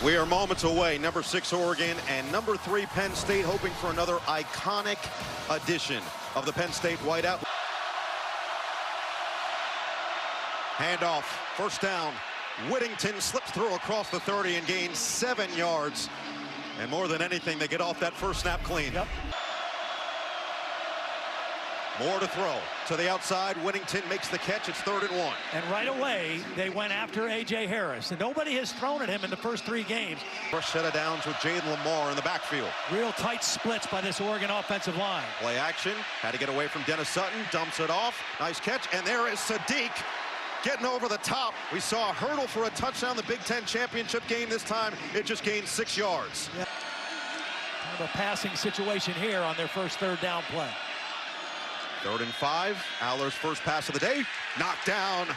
We are moments away. Number 6 Oregon and number 3 Penn State hoping for another iconic edition of the Penn State whiteout. Handoff, first down. Whittington slips through across the 30 and gains 7 yards. And more than anything, they get off that first snap clean. Yep. More to throw. To the outside, Whittington makes the catch. It's 3rd and 1. And right away, they went after A.J. Harris. And nobody has thrown at him in the first 3 games. First set of downs with Jaden Lamar in the backfield. Real tight splits by this Oregon offensive line. Play action. Had to get away from Dennis Sutton. Dumps it off. Nice catch. And there is Sadiq getting over the top. We saw a hurdle for a touchdown in the Big Ten championship game. This time, it just gained 6 yards. Yeah. Kind of a passing situation here on their first 3rd down play. 3rd and 5. Aller's first pass of the day. Knocked down.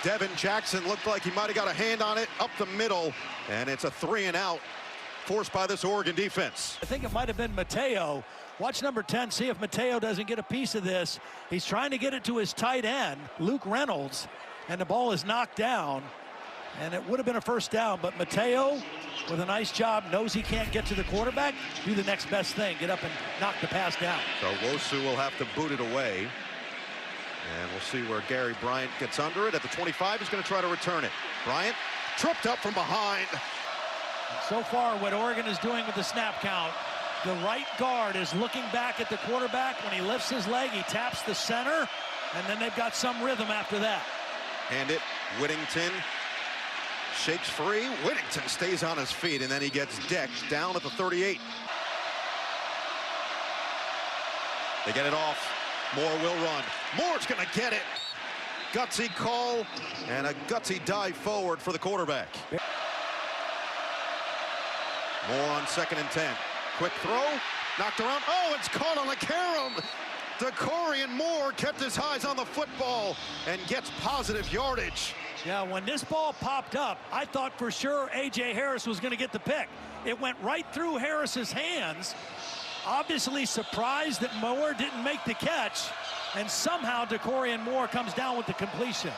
Devin Jackson looked like he might have got a hand on it up the middle. And it's a 3 and out forced by this Oregon defense. I think it might have been Mateo. Watch number 10, see if Mateo doesn't get a piece of this. He's trying to get it to his tight end, Luke Reynolds, and the ball is knocked down. And it would have been a first down, but Mateo, with a nice job, knows he can't get to the quarterback. Do the next best thing, get up and knock the pass down. So Wosu will have to boot it away. And we'll see where Gary Bryant gets under it. At the 25, he's going to try to return it. Bryant tripped up from behind. So far, what Oregon is doing with the snap count, the right guard is looking back at the quarterback. When he lifts his leg, he taps the center, and then they've got some rhythm after that. And it, Whittington shakes free. Whittington stays on his feet, and then he gets decked down at the 38. They get it off. Moore will run. Moore's going to get it. Gutsy call and a gutsy dive forward for the quarterback. Moore on 2nd and 10. Quick throw, knocked around. Oh, it's caught on the carom. DeCorian Moore kept his eyes on the football and gets positive yardage. Yeah, when this ball popped up, I thought for sure A.J. Harris was going to get the pick. It went right through Harris's hands. Obviously surprised that Moore didn't make the catch, and somehow DeCorian Moore comes down with the completion.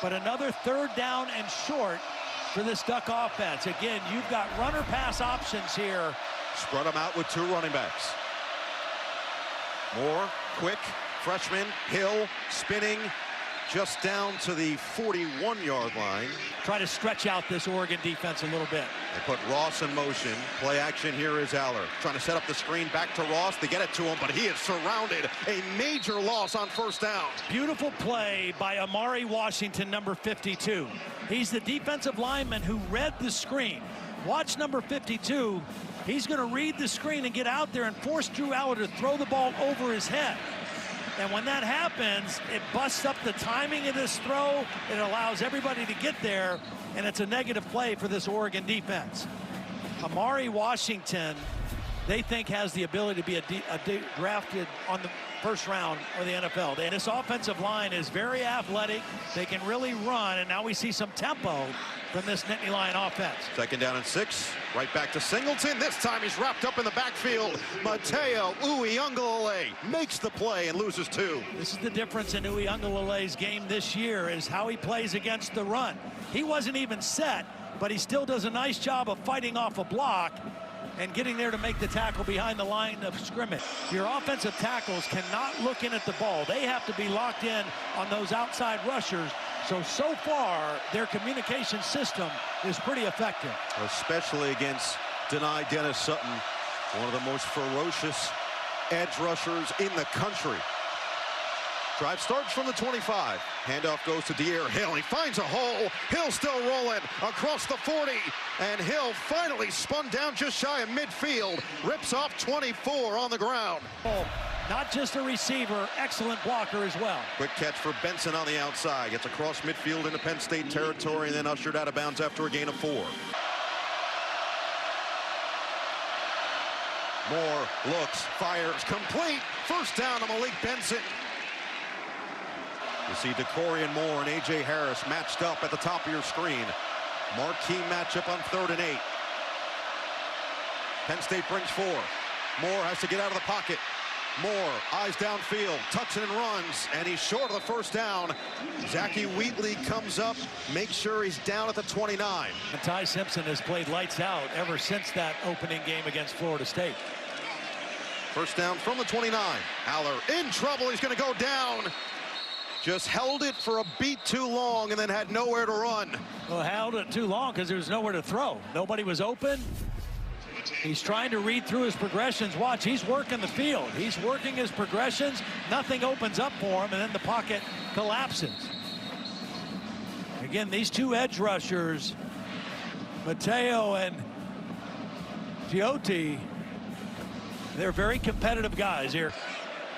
But another 3rd down and short for this Duck offense. Again, you've got runner pass options here. Spread them out with 2 running backs. Moore, quick, freshman, Hill, spinning, just down to the 41-yard line. Try to stretch out this Oregon defense a little bit. They put Ross in motion. Play action here is Aller. Trying to set up the screen back to Ross. They get it to him, but he is surrounded. A major loss on 1st down. Beautiful play by Amari Washington, number 52. He's the defensive lineman who read the screen. Watch number 52. He's going to read the screen and get out there and force Drew Aller to throw the ball over his head. And when that happens, it busts up the timing of this throw. It allows everybody to get there, and it's a negative play for this Oregon defense. Amari Washington, they think, has the ability to be drafted on the 1st round of the NFL. And this offensive line is very athletic. They can really run, and now we see some tempo from this Nittany Lion offense. 2nd down and 6. Right back to Singleton. This time he's wrapped up in the backfield. Mateo Uiagalelei makes the play and loses 2. This is the difference in Uiagalelei's game this year, is how he plays against the run. He wasn't even set, but he still does a nice job of fighting off a block and getting there to make the tackle behind the line of scrimmage. Your offensive tackles cannot look in at the ball. They have to be locked in on those outside rushers. So far, their communication system is pretty effective. Especially against denied Dennis Sutton, one of the most ferocious edge rushers in the country. Drive starts from the 25. Handoff goes to De'Aaron Hill. He finds a hole. Hill still rolling across the 40. And Hill finally spun down just shy of midfield. Rips off 24 on the ground. Oh, not just a receiver, excellent blocker as well. Quick catch for Benson on the outside. Gets across midfield into Penn State territory and then ushered out of bounds after a gain of 4. Moore looks, fires, complete. 1st down to Malik Benson. You see DeCorian Moore and A.J. Harris matched up at the top of your screen. Marquee matchup on 3rd and 8. Penn State brings 4. Moore has to get out of the pocket. Moore, eyes downfield, tucks it and runs, and he's short of the first down. Zachy Wheatley comes up, makes sure he's down at the 29. And Ty Simpson has played lights out ever since that opening game against Florida State. First down from the 29. Aller in trouble, he's going to go down. Just held it for a beat too long and then had nowhere to run. Well, held it too long because there was nowhere to throw. Nobody was open. He's trying to read through his progressions. Watch, he's working the field. He's working his progressions. Nothing opens up for him, and then the pocket collapses. Again, these two edge rushers, Mateo and Giotti, they're very competitive guys here.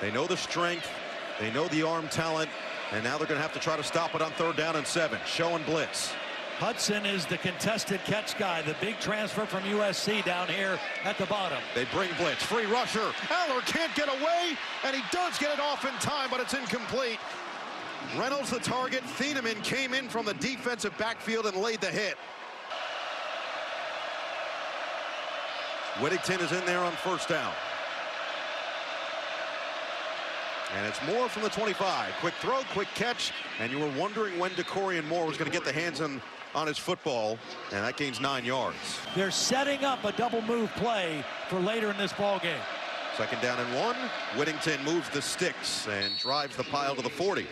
They know the strength. They know the arm talent. And now they're going to have to try to stop it on 3rd down and 7. Show and blitz. Hudson is the contested catch guy, the big transfer from USC down here at the bottom. They bring blitz. Free rusher. Aller can't get away, and he does get it off in time, but it's incomplete. Reynolds the target. Thieneman came in from the defensive backfield and laid the hit. Whittington is in there on 1st down. And it's Moore from the 25. Quick throw, quick catch, and you were wondering when DeCorian Moore was going to get the hands on his football, and that gains 9 yards. They're setting up a double move play for later in this ball game. 2nd down and 1. Whittington moves the sticks and drives the pile to the 40.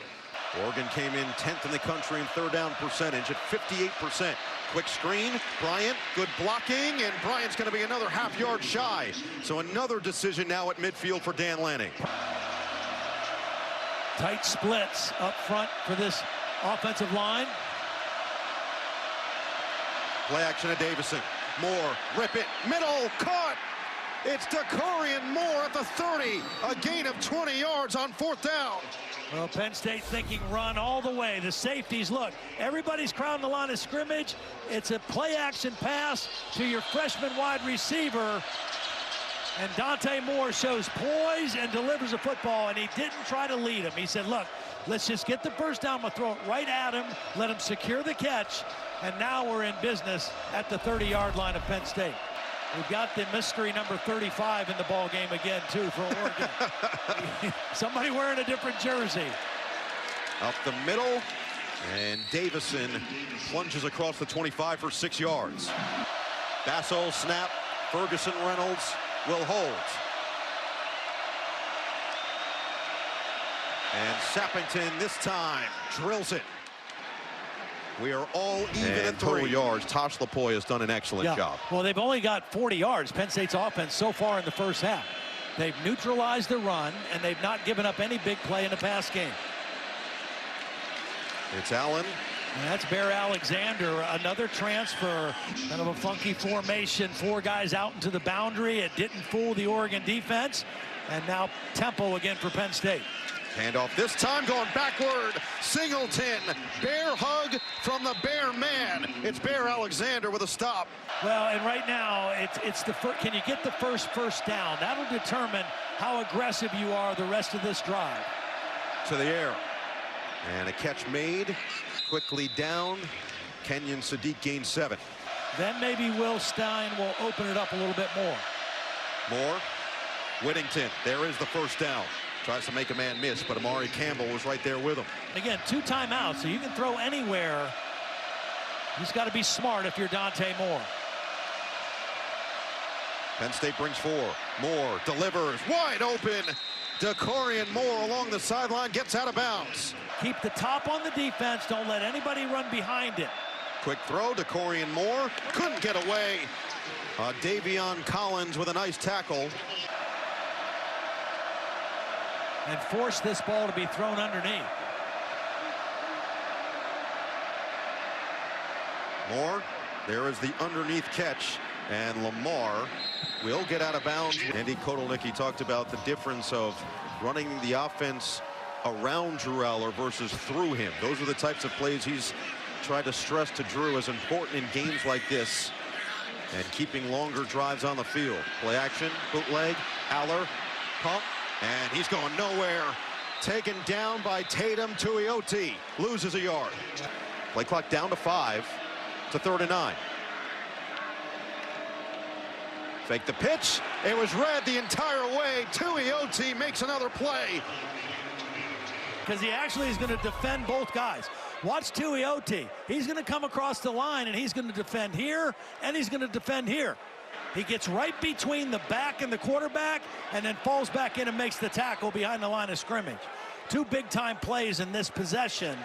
Oregon came in 10th in the country in 3rd down percentage at 58%. Quick screen, Bryant, good blocking, and Bryant's going to be another half yard shy. So another decision now at midfield for Dan Lanning. Tight splits up front for this offensive line. Play action to Davison. Moore, rip it, middle, caught. It's DeCorian Moore at the 30. A gain of 20 yards on 4th down. Well, Penn State thinking run all the way. The safeties, look, everybody's crowding the line of scrimmage. It's a play action pass to your freshman wide receiver. And Dante Moore shows poise and delivers a football, and he didn't try to lead him. He said, look, let's just get the first down. We'll throw it right at him, let him secure the catch, and now we're in business at the 30-yard line of Penn State. We've got the mystery number 35 in the ball game again, too, for Oregon. Somebody wearing a different jersey. Up the middle, and Davison plunges across the 25 for 6 yards. Basso snap, Ferguson Reynolds will hold. And Sappington this time drills it. We are all even at 3 total yards. Tosh Lapoy has done an excellent job. Well, they've only got 40 yards, Penn State's offense, so far in the first half. They've neutralized the run, and they've not given up any big play in the pass game. It's Allen. And that's Bear Alexander, another transfer, kind of a funky formation, 4 guys out into the boundary. It didn't fool the Oregon defense, and now tempo again for Penn State. Handoff this time going backward. Singleton, bear hug from the Bear man. It's Bear Alexander with a stop. Well, and right now, it's the first. Can you get the first down? That'll determine how aggressive you are the rest of this drive. To the air. And a catch made. Quickly down. Kenyon Sadiq gains 7. Then maybe Will Stein will open it up a little bit more. Moore. Whittington. There is the first down. Tries to make a man miss, but Amari Campbell was right there with him. Again, 2 timeouts, so you can throw anywhere. You just got to be smart if you're Dante Moore. Penn State brings 4. Moore delivers wide open. DeCorian Moore along the sideline gets out of bounds. Keep the top on the defense. Don't let anybody run behind it. Quick throw. DeCorian Moore couldn't get away. Davion Collins with a nice tackle. And force this ball to be thrown underneath. Moore, there is the underneath catch, and Lamar will get out of bounds. Andy Kotelnicki talked about the difference of running the offense around Drew Aller versus through him. Those are the types of plays he's tried to stress to Drew as important in games like this, and keeping longer drives on the field. Play action, bootleg, Aller, pump. And he's going nowhere. Taken down by Tatum. Tuioti loses a yard. Play clock down to 5 to 3rd and 9. Fake the pitch. It was read the entire way. Tuioti makes another play. Because he actually is going to defend both guys. Watch Tuioti. He's going to come across the line, and he's going to defend here, and he's going to defend here. He gets right between the back and the quarterback, and then falls back in and makes the tackle behind the line of scrimmage. Two big-time plays in this possession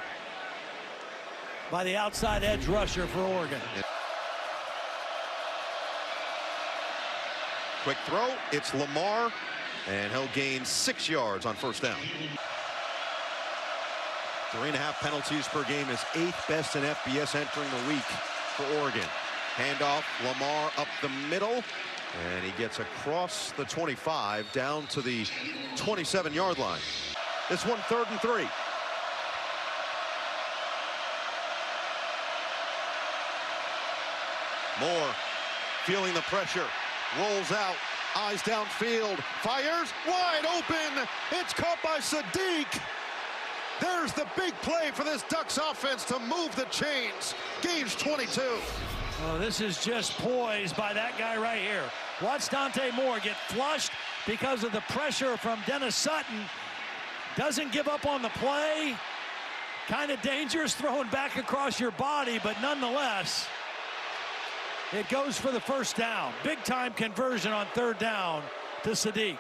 by the outside edge rusher for Oregon. Quick throw. It's Lamar, and he'll gain 6 yards on first down. 3.5 penalties per game is 8th best in FBS entering the week for Oregon. Handoff, Lamar up the middle, and he gets across the 25 down to the 27-yard line. This one 3rd and 3. Moore feeling the pressure, rolls out, eyes downfield, fires, wide open. It's caught by Sadiq. There's the big play for this Ducks offense to move the chains. Gains 22. Oh, this is just poised by that guy right here. Watch Dante Moore get flushed because of the pressure from Dennis Sutton. Doesn't give up on the play. Kind of dangerous throwing back across your body, but nonetheless, it goes for the first down. Big time conversion on 3rd down to Sadiq.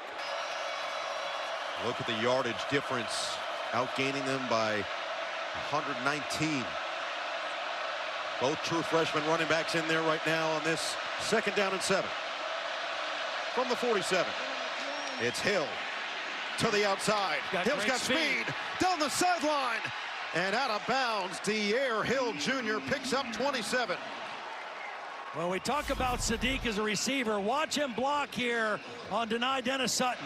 Look at the yardage difference. Outgaining them by 119. Both true freshman running backs in there right now on this 2nd down and 7. From the 47. It's Hill to the outside. Hill's got speed down the sideline and out of bounds. De'Air Hill Jr. picks up 27. When we talk about Sadiq as a receiver, watch him block here on Dennis Sutton.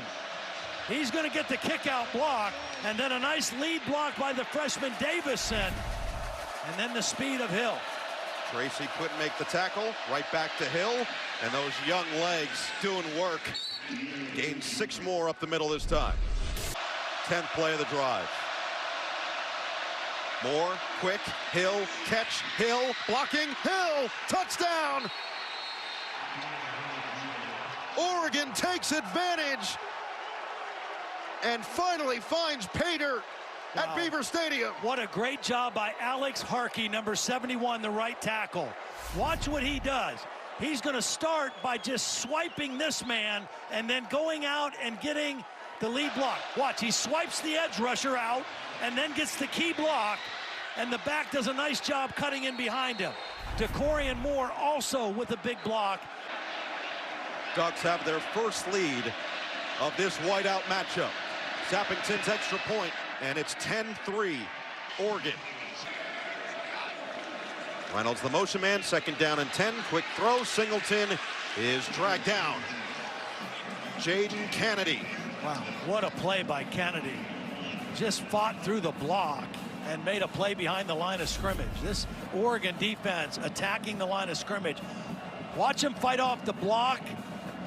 He's going to get the kick-out block, and then a nice lead block by the freshman Davison, and then the speed of Hill. Tracy couldn't make the tackle. Right back to Hill, and those young legs doing work. Gained 6 more up the middle this time. 10th play of the drive. Moore, quick, Hill, catch, Hill, blocking, Hill, touchdown! Oregon takes advantage and finally finds pay dirt at Beaver Stadium. What a great job by Alex Harkey, number 71, the right tackle. Watch what he does. He's going to start by just swiping this man and then going out and getting the lead block. Watch, he swipes the edge rusher out and then gets the key block, and the back does a nice job cutting in behind him. DeCorian Moore also with a big block. Ducks have their first lead of this whiteout matchup. Sappington's extra point, and it's 10-3 Oregon. Reynolds the motion man, 2nd down and 10. Quick throw, Singleton is dragged down. Jaden Kennedy. Wow, what a play by Kennedy. Just fought through the block and made a play behind the line of scrimmage. This Oregon defense attacking the line of scrimmage. Watch him fight off the block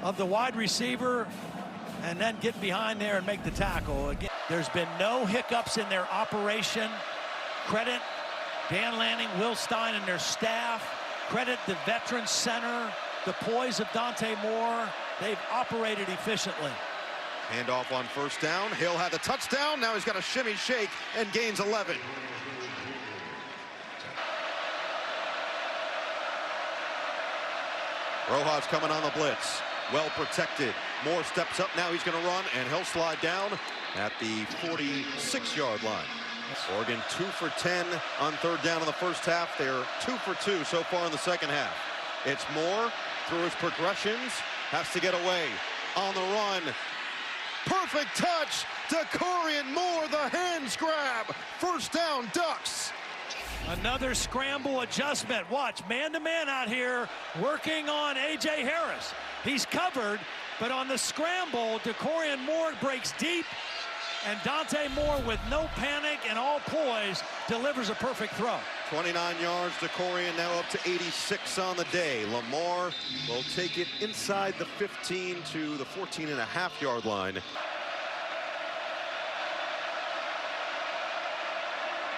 of the wide receiver and then get behind there and make the tackle. Again, there's been no hiccups in their operation. Credit Dan Lanning, Will Stein, and their staff. Credit the veteran center, the poise of Dante Moore. They've operated efficiently. Handoff on first down. Hill had the touchdown. Now he's got a shimmy shake and gains 11. Rojas coming on the blitz. Well protected. Moore steps up. Now he's going to run, and he'll slide down at the 46-yard line. Oregon 2 for 10 on 3rd down in the first half. They're 2 for 2 so far in the second half. It's Moore through his progressions. Has to get away on the run. Perfect touch. DeCorian Moore, the hands grab. First down, Ducks. Another scramble adjustment. Watch, man-to-man out here working on A.J. Harris. He's covered, but on the scramble, DeCorian Moore breaks deep, and Dante Moore, with no panic and all poise, delivers a perfect throw. 29 yards. DeCorian now up to 86 on the day. Lamar will take it inside the 15 to the 14.5-yard line.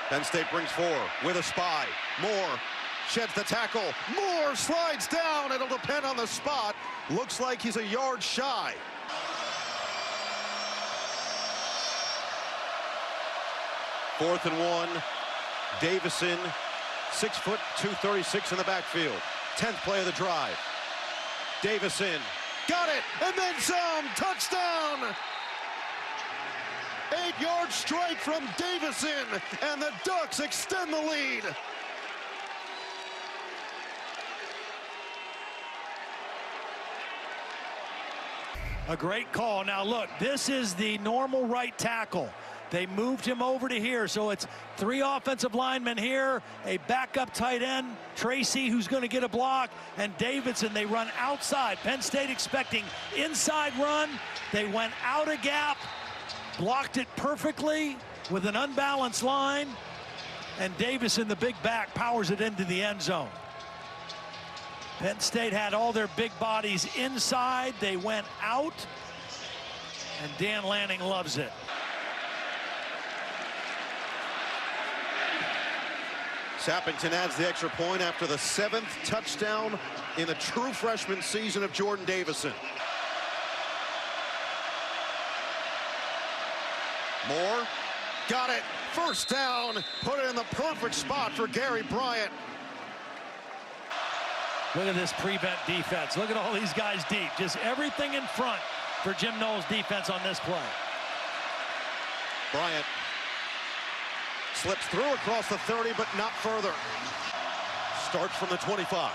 Penn State brings 4 with a spy. Moore sheds the tackle. Moore slides down. It'll depend on the spot. Looks like he's a yard shy. Fourth and 1. Davison, 6 foot, 236 in the backfield. 10th play of the drive. Davison, got it, and then some. Touchdown! 8-yard strike from Davison, and the Ducks extend the lead. A great call. Now look, this is the normal right tackle. They moved him over to here, so it's 3 offensive linemen here, a backup tight end, Tracy, who's going to get a block, and Davidson. They run outside. Penn State expecting inside run. They went out a gap, blocked it perfectly with an unbalanced line, and Davison, the big back, powers it into the end zone. Penn State had all their big bodies inside. They went out, and Dan Lanning loves it. Sappington adds the extra point after the 7th touchdown in the true freshman season of Jordan Davison. Moore, got it, first down, put it in the perfect spot for Gary Bryant. Look at this prevent defense. Look at all these guys deep. Just everything in front for Jim Knowles' defense on this play. Bryant slips through across the 30, but not further. Starts from the 25.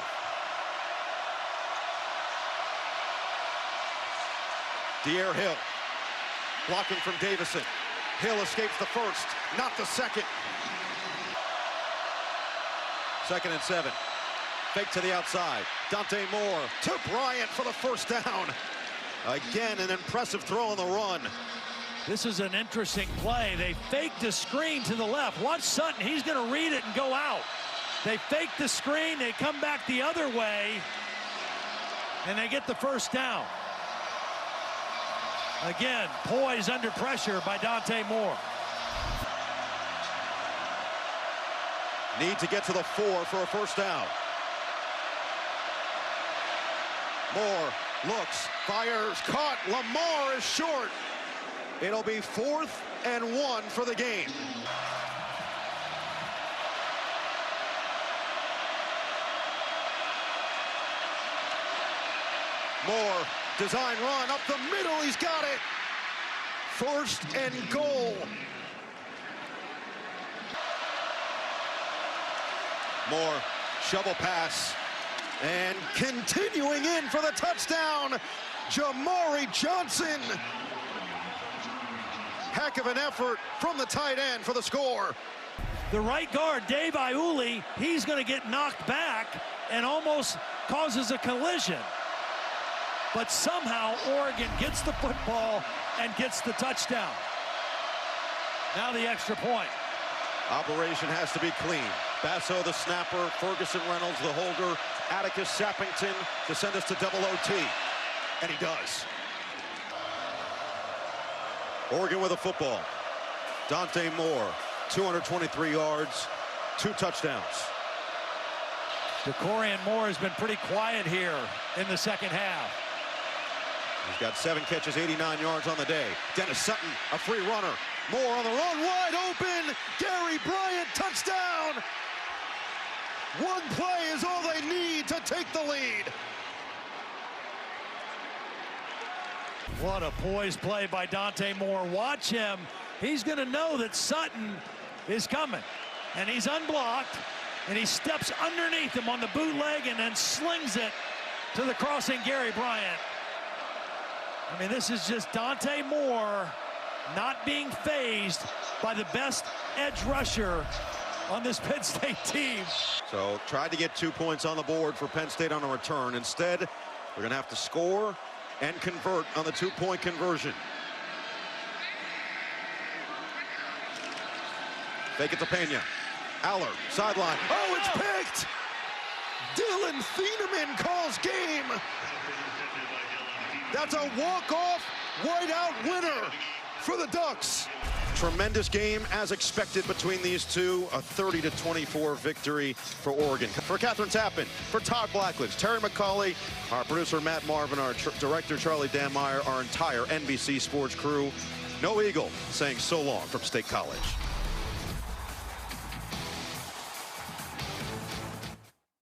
De'Aaron Hill blocking from Davison. Hill escapes the first, not the second. 2nd and 7. Fake to the outside. Dante Moore to Bryant for the first down. Again, an impressive throw on the run. This is an interesting play. They faked a screen to the left. Watch Sutton. He's going to read it and go out. They fake the screen. They come back the other way, and they get the first down. Again, poised under pressure by Dante Moore. Need to get to the 4 for a first down. Moore looks, fires, caught. Lamar is short. It'll be 4th and 1 for the game. Moore, design run up the middle. He's got it. 1st and goal. Moore, shovel pass. And continuing in for the touchdown, Jamari Johnson. Heck of an effort from the tight end for the score. The right guard, Dave Iuli, he's going to get knocked back and almost causes a collision. But somehow Oregon gets the football and gets the touchdown. Now the extra point. Operation has to be clean. Basso, the snapper, Ferguson Reynolds, the holder, Atticus Sappington to send us to double OT. And he does. Oregon with a football. Dante Moore, 223 yards, 2 touchdowns. DeCorian Moore has been pretty quiet here in the second half. He's got 7 catches, 89 yards on the day. Dennis Sutton, a free runner. Moore on the run, wide open. Gary Bryant, touchdown. One play is all they need to take the lead. What a poised play by Dante Moore. Watch him. He's going to know that Sutton is coming. And he's unblocked. And he steps underneath him on the bootleg and then slings it to the crossing Gary Bryant. I mean, this is just Dante Moore not being fazed by the best edge rusher on this Penn State team. So tried to get 2 points on the board for Penn State on a return. Instead, we're going to have to score and convert on the 2-point conversion. Fake it to Pena. Aller, sideline. Oh, it's picked! Dylan Thieneman calls game. That's a walk-off whiteout winner for the Ducks. tremendous game as expected between these two. A 30-24 victory for Oregon. For Catherine Tappan, for Todd Blackledge, Terry McCauley, our producer Matt Marvin, our director Charlie Danmeyer, our entire NBC Sports crew. No Eagle saying so long from State College.